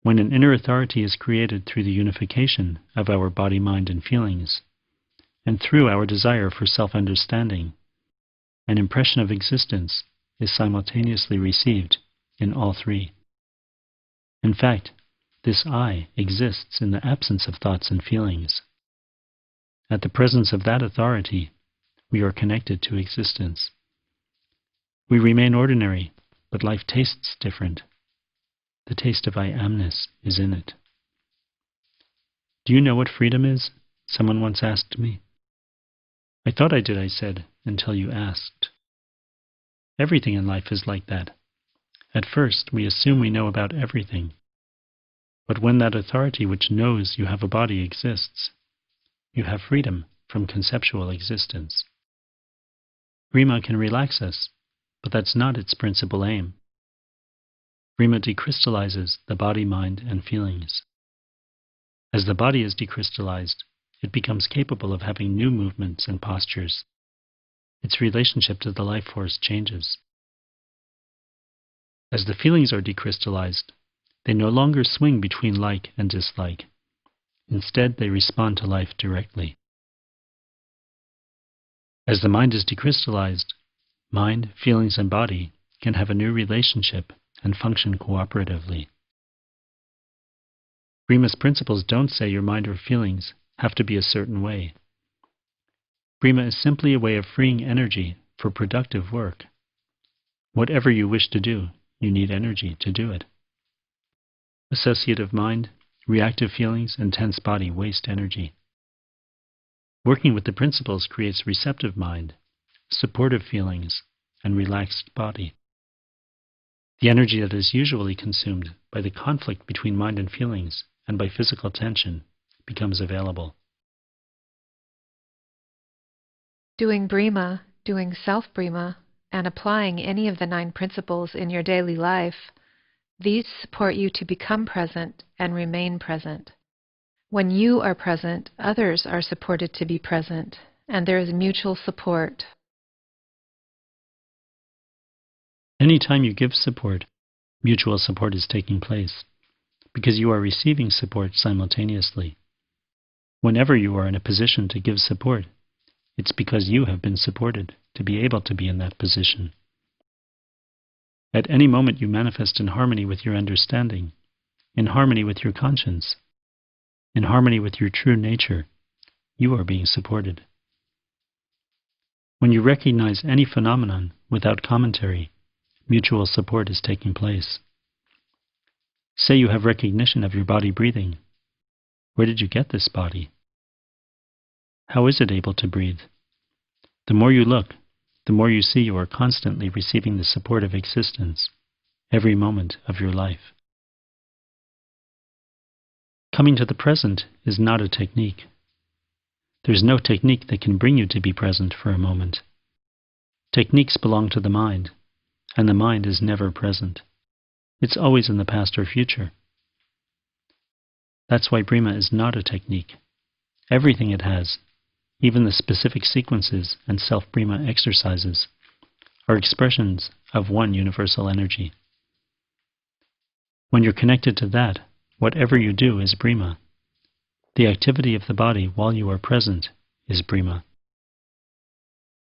When an inner authority is created through the unification of our body, mind, and feelings, and through our desire for self-understanding, an impression of existence is simultaneously received in all three. In fact, this I exists in the absence of thoughts and feelings. At the presence of that authority, we are connected to existence. We remain ordinary, but life tastes different. The taste of I-AMness is in it. Do you know what freedom is? Someone once asked me. I thought I did, I said, until you asked. Everything in life is like that. At first, we assume we know about everything. But when that authority which knows you have a body exists, you have freedom from conceptual existence. Breema can relax us, but that's not its principal aim. Breema decrystallizes the body, mind, and feelings. As the body is decrystallized, it becomes capable of having new movements and postures. Its relationship to the life force changes. As the feelings are decrystallized, they no longer swing between like and dislike. Instead, they respond to life directly. As the mind is decrystallized, mind, feelings, and body can have a new relationship and function cooperatively. Breema's principles don't say your mind or feelings have to be a certain way. Breema is simply a way of freeing energy for productive work. Whatever you wish to do, you need energy to do it. Associative mind, reactive feelings, and tense body waste energy. Working with the principles creates receptive mind, supportive feelings, and relaxed body. The energy that is usually consumed by the conflict between mind and feelings and by physical tension becomes available. Doing Breema, doing self-Breema, and applying any of the 9 principles in your daily life, these support you to become present and remain present. When you are present, others are supported to be present, and there is mutual support. Anytime you give support, mutual support is taking place, because you are receiving support simultaneously. Whenever you are in a position to give support, it's because you have been supported to be able to be in that position. At any moment you manifest in harmony with your understanding, in harmony with your conscience, in harmony with your true nature, you are being supported. When you recognize any phenomenon without commentary, mutual support is taking place. Say you have recognition of your body breathing. Where did you get this body? How is it able to breathe? The more you look, the more you see you are constantly receiving the support of existence, every moment of your life. Coming to the present is not a technique. There's no technique that can bring you to be present for a moment. Techniques belong to the mind, and the mind is never present. It's always in the past or future. That's why Breema is not a technique. Everything it has, even the specific sequences and self-Breema exercises, are expressions of one universal energy. When you're connected to that, whatever you do is Breema. The activity of the body while you are present is Breema.